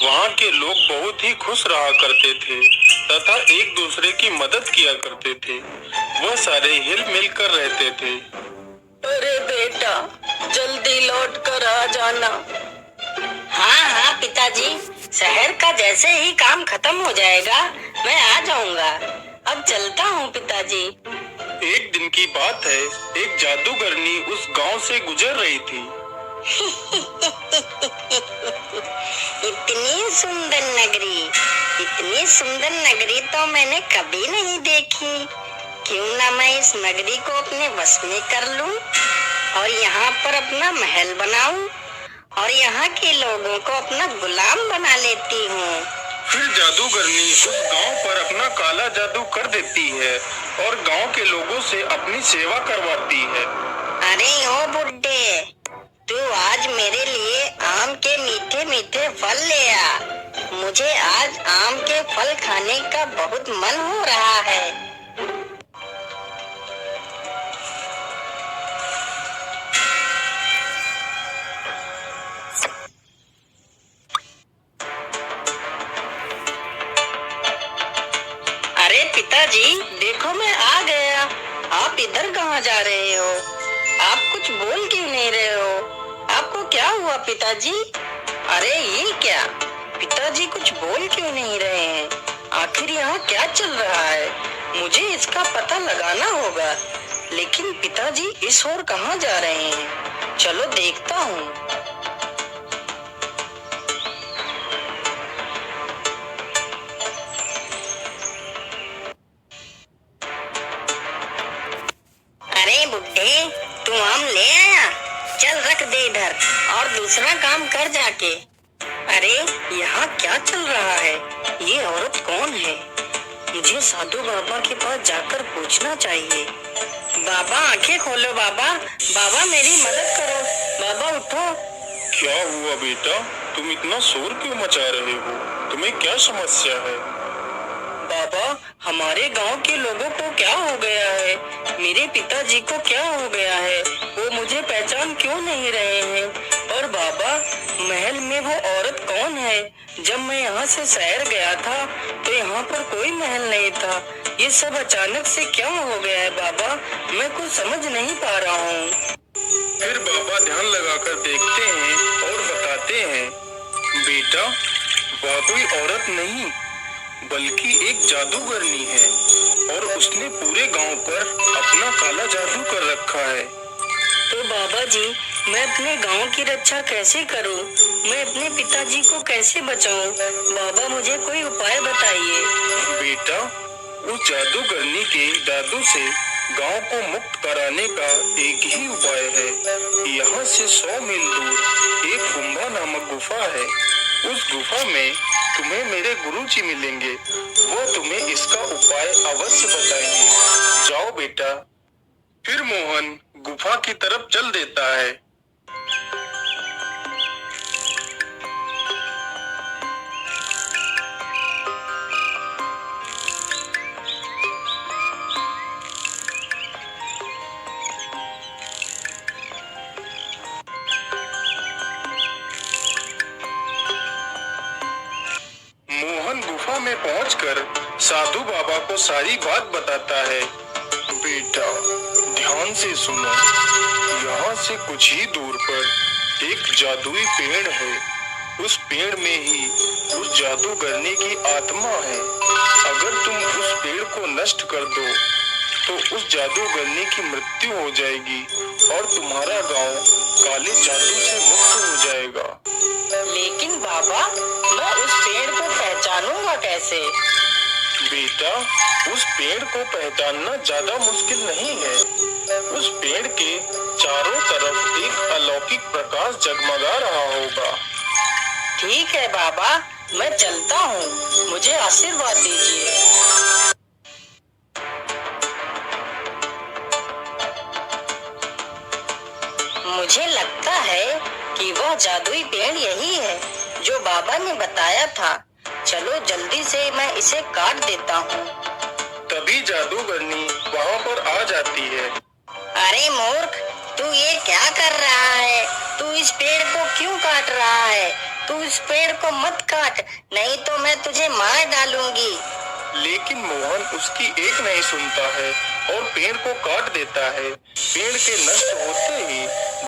वहाँ के लोग बहुत ही खुश रहा करते थे तथा एक दूसरे की मदद किया करते थे। वह सारे हिल मिल कर रहते थे। अरे बेटा, जल्दी लौट कर आ जाना। हाँ हाँ पिताजी, शहर का जैसे ही काम खत्म हो जाएगा मैं आ जाऊंगा। अब चलता हूँ पिताजी। एक दिन की बात है, एक जादूगरनी उस गांव से गुजर रही थी। इतनी सुंदर नगरी तो मैंने कभी नहीं देखी। क्यों ना मैं इस नगरी को अपने वश में कर लूं और यहाँ पर अपना महल बनाऊं और यहाँ के लोगों को अपना गुलाम बना लेती हूँ। फिर जादूगरनी उस गांव पर अपना काला जादू कर देती है और गांव के लोगों से अपनी सेवा करवाती है। अरे ओ बुड्ढे, तू आज मेरे लिए आम के मीठे मीठे फल ले आ। मुझे आज आम के फल खाने का बहुत मन हो रहा है। अरे पिताजी, देखो मैं आ गया। आप इधर कहाँ जा रहे हो? आप कुछ बोल क्यों नहीं रहे हो? आपको क्या हुआ पिताजी? अरे ये क्या, पिताजी कुछ बोल क्यों नहीं रहे हैं? आखिर यहाँ क्या चल रहा है? मुझे इसका पता लगाना होगा। लेकिन पिताजी इस ओर कहाँ जा रहे हैं? चलो देखता हूँ। अरे बुड्ढे, तू आम ले आया? चल रख दे इधर और दूसरा काम कर जाके। अरे यहाँ क्या चल रहा है? ये औरत कौन है? मुझे साधु बाबा के पास जाकर पूछना चाहिए। बाबा आंखें खोलो बाबा, बाबा मेरी मदद करो, बाबा उठो। क्या हुआ बेटा, तुम इतना शोर क्यों मचा रहे हो? तुम्हें क्या समस्या है? बाबा, हमारे गांव के लोगों को क्या हो गया है? मेरे पिताजी को क्या हो गया है? वो मुझे पहचान क्यों नहीं रहे हैं? और बाबा, महल में वो औरत कौन है? जब मैं यहाँ से शहर गया था तो यहाँ पर कोई महल नहीं था। ये सब अचानक से क्यों हो गया है बाबा? मैं कुछ समझ नहीं पा रहा हूँ। फिर बाबा ध्यान लगाकर देखते हैं और बताते हैं, बेटा वह कोई औरत नहीं बल्कि एक जादूगरनी है और उसने पूरे गांव पर अपना काला जादू कर रखा है। तो बाबा जी, मैं अपने गांव की रक्षा कैसे करूं? मैं अपने पिताजी को कैसे बचाऊं? बाबा मुझे कोई उपाय बताइए। बेटा, उस जादूगरनी के जादू से गांव को मुक्त कराने का एक ही उपाय है। यहाँ से 100 मील दूर एक कुंभा नामक गुफा है। उस गुफा में तुम्हें मेरे गुरुजी मिलेंगे। वो तुम्हें इसका उपाय अवश्य बताएंगे। जाओ बेटा। फिर मोहन गुफा की तरफ चल देता है। मोहन गुफा में पहुंचकर साधु बाबा को सारी बात बताता है। बेटा ध्यान से सुनो, यहाँ से कुछ ही दूर पर एक जादुई पेड़ है। उस पेड़ में ही उस जादूगरनी की आत्मा है। अगर तुम उस पेड़ को नष्ट कर दो तो उस जादूगरनी की मृत्यु हो जाएगी और तुम्हारा गांव काले जादू से मुक्त हो जाएगा। लेकिन बाबा, मैं उस पेड़ को पहचानूंगा कैसे? बेटा, उस पेड़ को पहचानना ज्यादा मुश्किल नहीं है। उस पेड़ के चारों तरफ एक अलौकिक प्रकाश जगमगा रहा होगा। ठीक है बाबा, मैं चलता हूँ। मुझे आशीर्वाद दीजिए। मुझे लगता है कि वह जादुई पेड़ यही है जो बाबा ने बताया था। चलो जल्दी से मैं इसे काट देता हूँ। तभी जादूगरनी वहाँ पर आ जाती है। अरे मूर्ख, तू ये क्या कर रहा है? तू इस पेड़ को क्यों काट रहा है? तू इस पेड़ को मत काट, नहीं तो मैं तुझे मार डालूंगी। लेकिन मोहन उसकी एक नहीं सुनता है और पेड़ को काट देता है। पेड़ के नष्ट होते ही